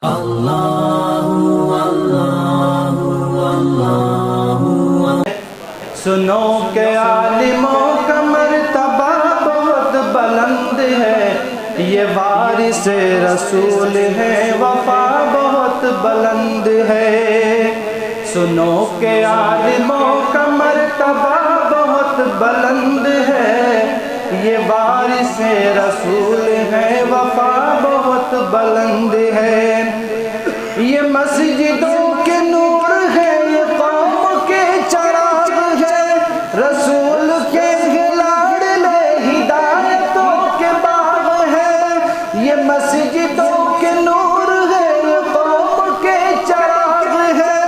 سنو کہ عالموں کا مرتبہ بہت بلند ہے، یہ وارث رسول ہے، وفا بہت بلند ہے۔ سنو کہ عالموں کا مرتبہ بہت بلند ہے، یہ وارث رسول ہے، وفا بہت بلند ہے۔ یہ مسجدوں کے نور ہے، یہ قوم کے چراغ ہے، رسول کے لاڈلے ہدایتوں کے باغ ہے۔ یہ مسجدوں کے نور ہے، یہ قوم کے چراغ ہے،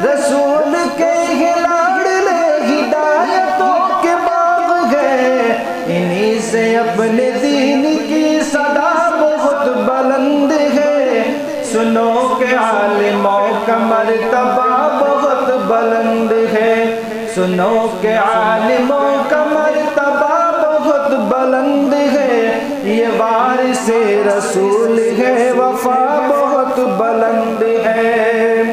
رسول کے لاڈلے ہدایتوں کے باغ ہے۔ انہی سے اپنے دین کی صدا بہت بلند ہے۔ سنو کہ عالموں کا مرتبہ بہت بلند ہے، سنو کہ عالموں کا مرتبہ بہت بلند ہے، یہ وارث رسول ہے، وفا بہت بلند ہے۔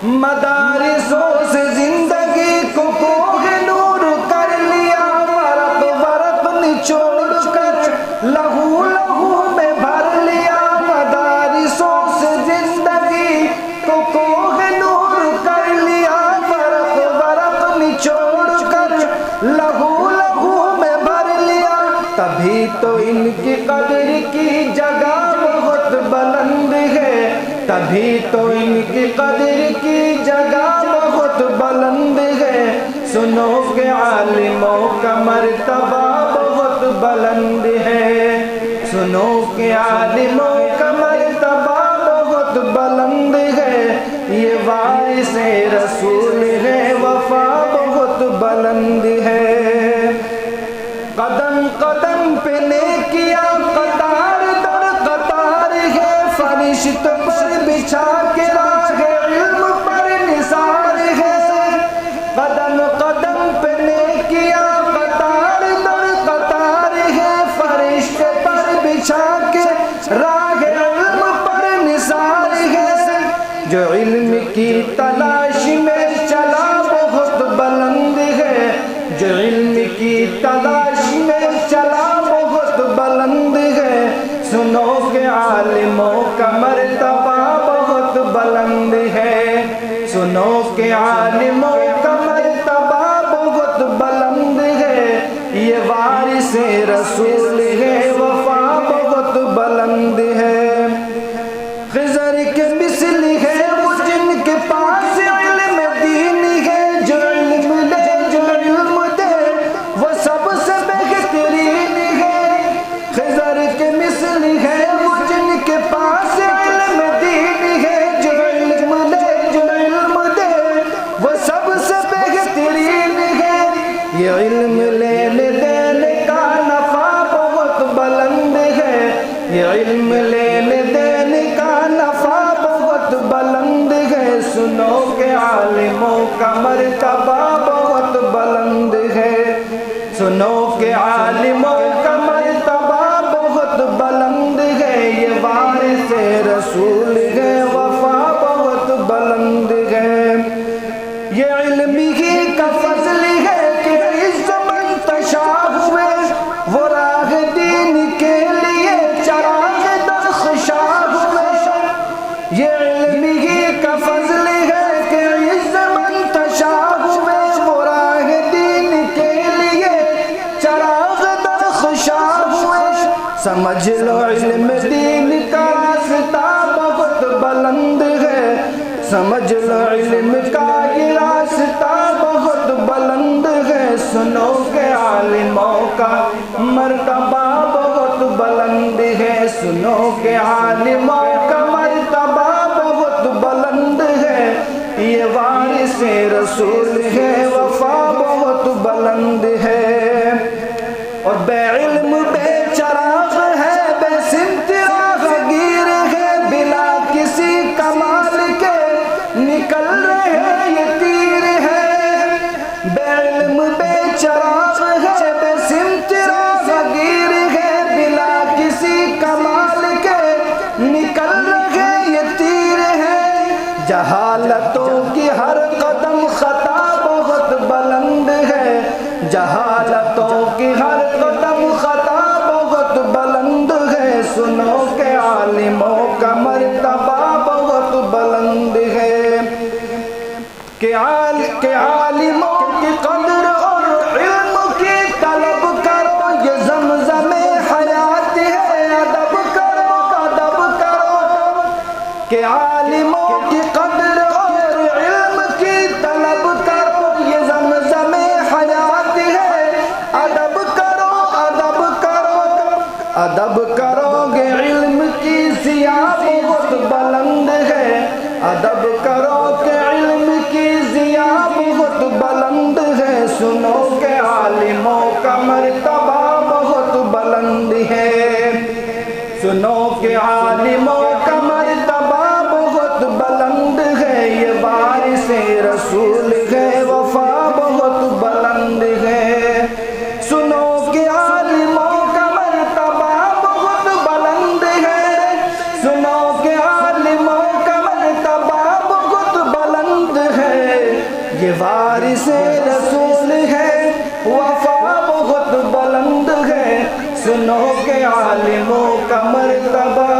مدارسوں سے زندگی کو کوہ نور کر لیا، ورق ورق نچوڑ کر لہو لہو میں بھر لیا۔ مدارسوں سے زندگی کو کوہ نور کر لیا، ورق ورق نچوڑ کر لہو لہو میں بھر لیا۔ تبھی تو ان کی قدر کی جگہ بہت بلند ہے، تبھی تو ان کی قدر کی جگہ بہت بلند ہے۔ سنو کہ عالموں کا مرتبہ بہت بلند ہے، سنو کہ عالموں کا مرتبہ بہت بلند ہے، یہ وارث رسول ہے، وفا بہت بلند ہے۔ قدم قدم پہ نیکیاں قطار در قطار ہے، فرشتوں پر بچھا کے راہ علم پر نثار ہے۔ قدم قدم پہ نیکیاں قطار در قطار ہے، فرشتوں پر بچھا کے راہ علم پر نثار ہے۔ جو علم کی تلاش میں چلا بہت بلند ہے، جو علم کی تلاش میں چلا بہت بلند ہے۔ سنو کہ عالموں کا مرتبہ بہت بلند ہے، سنو کہ عالموں کا مرتبہ بہت بلند ہے، یہ وارث رسول ہے، وفا بہت بلند ہے۔ خضر کے مثل ہے وہ جن کے پاس علم دین ہے، جو علم لے جو علم دے وہ سب سے بہترین ہے۔ خضر کے مثل ہے وہ جن کے پاس علم دین ہے، جو علم لے جو علم دے وہ سب سے بہترین ہے۔ یہ علم لینے دینے کا نفع بہت بلند ہے، یہ علم لینے دینے کا نفع بہت بلند ہے۔ سنو کہ عالموں کا مرتبہ بہت بلند ہے، سنو کہ عالموں کا مرتبہ بہت بلند ہے، یہ وارث رسول ہے، وفا بہت بلند ہے۔ یہ علم ہی کا فضل ہے کہ عز منتشا ہوئے، وہ راہ دین کے لیے چراغ درخشاں ہوئے۔ یہ علم ہی کا فضل ہے کہ عز منتشا ہوئے، وہ راہ دین کے لیے چراغ درخشاں ہوئے۔ سمجھ لو علم دین کا راستہ بہت بلند ہے، سمجھ لو علم کا یہ راستہ بہت بلند ہے۔ سنو کہ عالموں کا مرتبہ بہت بلند ہے، سنو کہ عالموں کا مرتبہ بہت بلند ہے، یہ وارث رسول ہے، وفا بہت بلند ہے۔ اور بے علم بے چراغ ہے، بے سمت راہ گیر ہے، بلا کسی کمال کے نکل رہے یہ تیر ہے۔ بے علم بے چراغ ہے، بے سمت راہ گیر ہے، بلا کسی کمال کے نکل رہے جہالتوں کی ہر قدم خطا بہت بلند ہے، جہالتوں کی ہر قدم خطا بہت بلند ہے، سنو کہ عالموں کا مرتبہ بہت بلند ہے، کہ عالموں کی قدر اور علم کی طلب کرو، یہ زمزم حیات ہے، ادب کرو ادب کرو، کہ عالموں کی قدر اور علم کی طلب کرو، یہ زمزم حیات ہے، ادب کرو ادب کرو، ادب کرو گے علم کی ضیا بہت بلند ہے، ادب کرو کہ علم کی ضیا بہت بلند ہے، سنو کہ عالموں کا مرتبہ بہت بلند ہے، سنو کہ عالموں کا مرتبہ بہت بلند ہے، یہ وارث رسول ہے، وفا بہت بلند ہے، سنو کہ عالموں کا مرتبہ بہت بلند ہے، سنو کہ عالموں کا مرتبہ بہت بلند ہے، یہ وارث رسول ہے، وفا بہت بلند ہے، سنو کہ عالموں کا مرتبہ